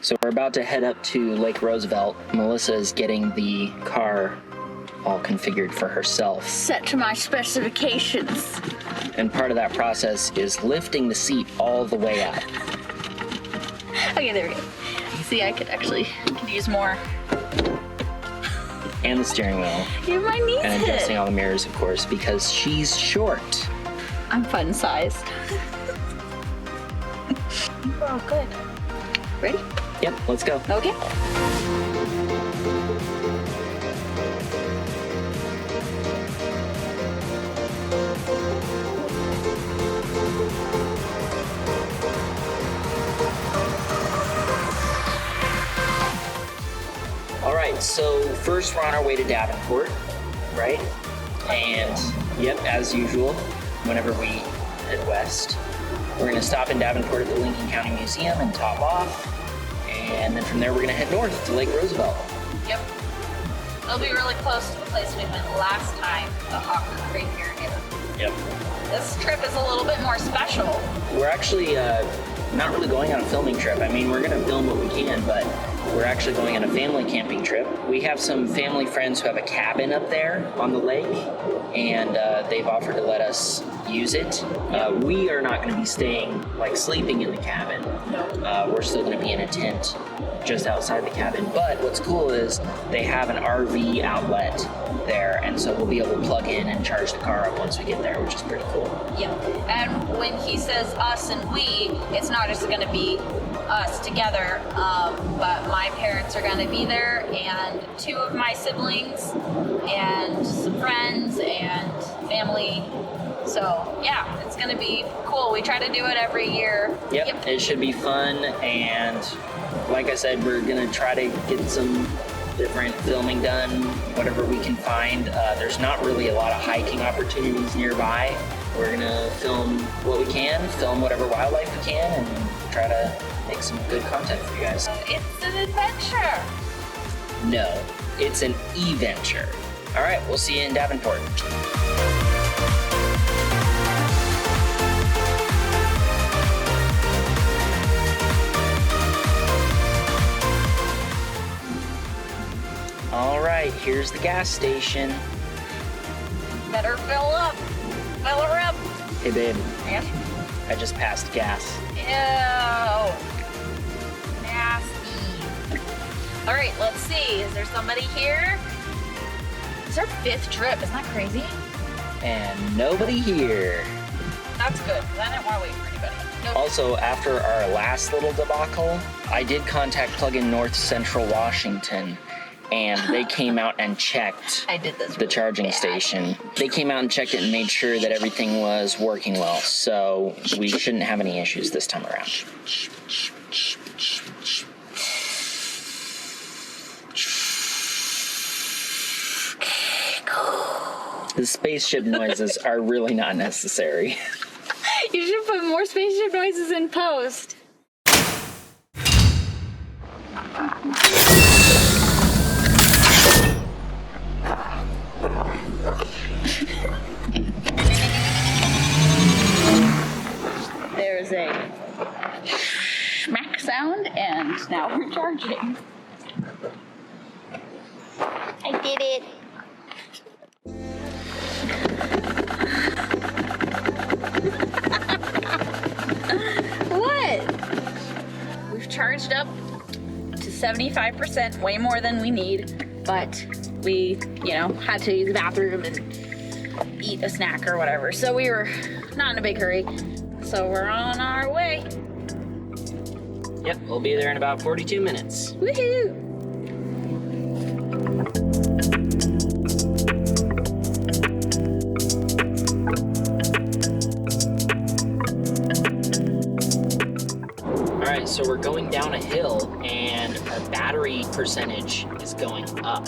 So we're about to head up to Lake Roosevelt. Melissa is getting the car all configured for herself. Set to my specifications. And part of that process is lifting the seat all the way up. Okay, there we go. See, I could use more. And the steering wheel. Yeah, my knees and hit. adjusting all the mirrors, of course, because she's short. I'm fun sized. We're all good. Ready? Yep, let's go. Okay. All right, so first we're on our way to Davenport, right? And yep, as usual, whenever we head west, we're gonna stop in Davenport at the Lincoln County Museum and top off. And then from there, we're gonna head north to Lake Roosevelt. Yep. It'll be really close to the place we went last time, the Hawker Creek area. Yep. This trip is a little bit more special. We're actually not really going on a filming trip. I mean, we're gonna film what we can, but we're actually going on a family camping trip. We have some family friends who have a cabin up there on the lake, and they've offered to let us use it. We are not gonna be staying, like sleeping in the cabin. We're still gonna be in a tent just outside the cabin. But what's cool is they have an RV outlet there, and so we'll be able to plug in and charge the car up once we get there, which is pretty cool. Yeah, and when he says us and we, it's not just gonna be us together, but my parents are gonna be there, and two of my siblings, and some friends, and family. So yeah, it's gonna be cool. We try to do it every year. Yep, it should be fun, and like I said, we're gonna try to get some different filming done, whatever we can find. There's not really a lot of hiking opportunities nearby. We're gonna film what we can, film whatever wildlife we can, and try to make some good content for you guys. It's an adventure. No, it's an e-venture. All right, we'll see you in Davenport. All right, here's the gas station. Better fill up. Fill her up. Hey babe, Yes. I just passed gas. Ew. Nasty. All right, let's see. Is there somebody here? It's our 5th trip. Isn't that crazy? And nobody here. That's good, because I didn't want to wait for anybody. Nope. Also, after our last little debacle, I did contact Plug-in North Central Washington, and they came out and checked I did this the really charging bad. station. They came out and checked it and made sure that everything was working well, so we shouldn't have any issues this time around. The spaceship noises are really not necessary. You should put more spaceship noises in post. There's a smack sound, and now we're charging. I did it. What? We've charged up to 75%, way more than we need, but we, had to use the bathroom and eat a snack or whatever. So we were not in a big hurry. So we're on our way. Yep, we'll be there in about 42 minutes. Woohoo! Alright, so we're going down a hill and our battery percentage is going up.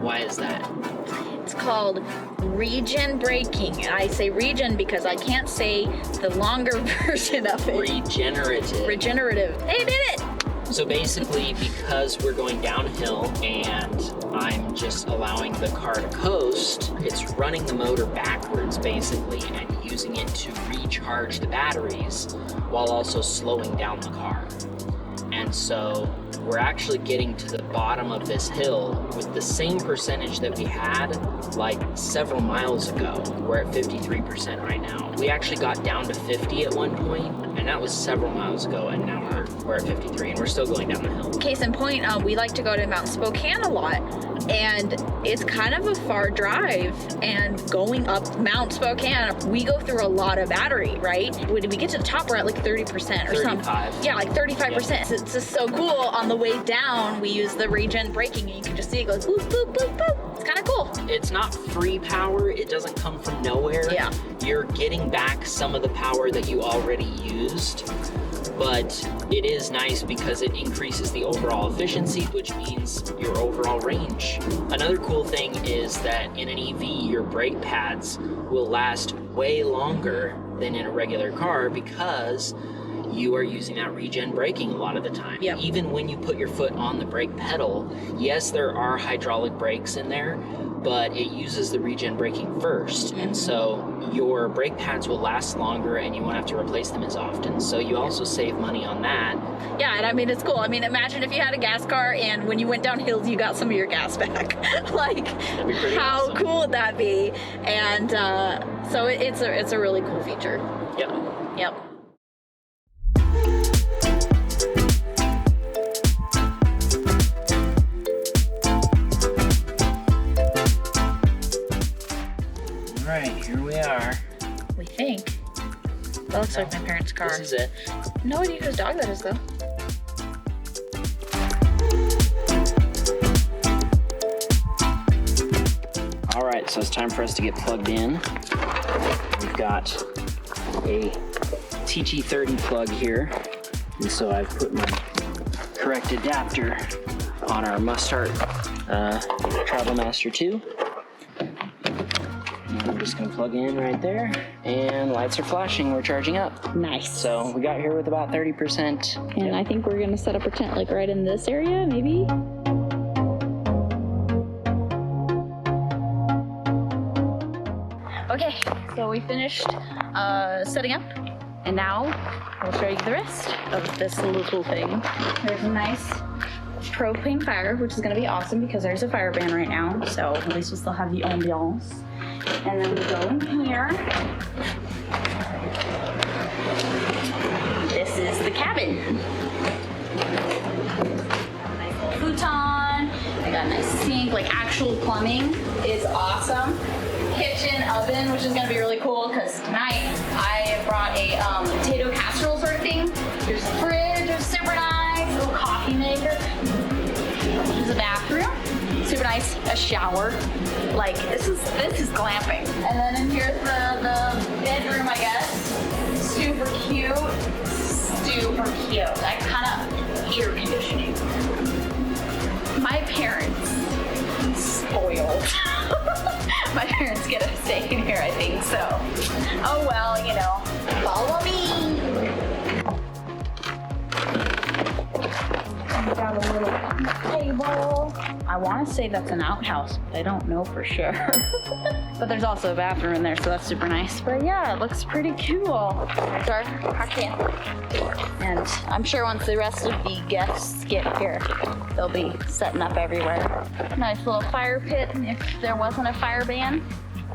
Why is that? It's called Regen braking. I say Regen because I can't say the longer version of it. Regenerative. Hey, did it! So basically, because we're going downhill and I'm just allowing the car to coast, it's running the motor backwards basically and using it to recharge the batteries while also slowing down the car. And so we're actually getting to the bottom of this hill with the same percentage that we had like several miles ago. We're at 53% right now. We actually got down to 50 at one point, and that was several miles ago, and now we're at 53, and we're still going down the hill. Case in point, we like to go to Mount Spokane a lot, and it's kind of a far drive, and going up Mount Spokane, we go through a lot of battery, right? When we get to the top, we're at like 30% or 35. something. Yeah, like 35%. Yeah. It's just so cool. On the way down, we use the Regen braking, and you can just see it goes boop, boop, boop, boop. It's kind of cool. It's not free power. It doesn't come from nowhere. Yeah. You're getting back some of the power that you already used, but it is nice because it increases the overall efficiency, which means your overall range. Another cool thing is that in an EV, your brake pads will last way longer than in a regular car because you are using that regen braking a lot of the time. Yep. Even when you put your foot on the brake pedal, yes, there are hydraulic brakes in there, but it uses the regen braking first. And so your brake pads will last longer and you won't have to replace them as often. So you also save money on that. Yeah, and I mean, it's cool. I mean, imagine if you had a gas car and when you went down hills, you got some of your gas back. Like, That'd be pretty how awesome. cool would that be? And so it's a really cool feature. Yep. Yep. All right, here we are. We think. That looks like my parents' car. This is it. No idea whose dog that is, though. All right, so it's time for us to get plugged in. We've got a TT30 plug here, and so I've put my correct adapter on our Must-Start Travelmaster 2. And I'm just gonna plug in right there, and lights are flashing, we're charging up. Nice. So we got here with about 30%. And I think we're gonna set up our tent like right in this area, maybe. Okay, so we finished setting up, and now I'll show you the rest of this little thing. There's a nice propane fire, which is gonna be awesome because there's a fire ban right now, so at least we'll still have the ambiance. And then we go in here. This is the cabin. Nice little futon. I got a nice sink, like actual plumbing is awesome. Kitchen oven, which is gonna be really cool because tonight I brought a potato casserole sort of thing. There's a fridge, which is super nice, a little coffee maker. There's a bathroom, super nice, a shower. Like this is glamping. And then in here's the bedroom, I guess. Super cute, super cute. That kind of air conditioning. My parents spoiled. My parents get to stay in here, I think, so. Oh well, you know, follow me. We got a little table. I want to say that's an outhouse, but I don't know for sure. But there's also a bathroom in there, so that's super nice. But yeah, it looks pretty cool. There's our camp. And I'm sure once the rest of the guests get here, they'll be setting up everywhere. Nice little fire pit. If there wasn't a fire ban,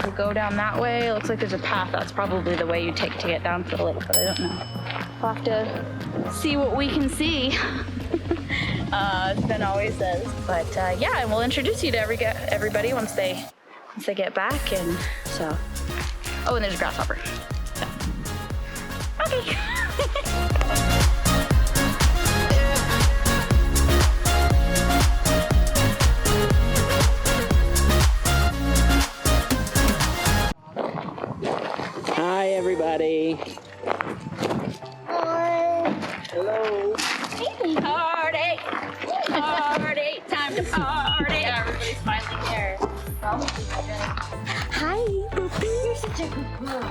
we'll go down that way. It looks like there's a path. That's probably the way you take to get down to the lake, but I don't know. We'll have to see what we can see. As Ben always says. But yeah, and we'll introduce you to everybody once they get back. And so, oh, and there's a grasshopper. So. Okay. Hi, everybody. Hi. Hello. Party! Party! Time to party! Everybody's smiling there. Hi. You're such a good girl.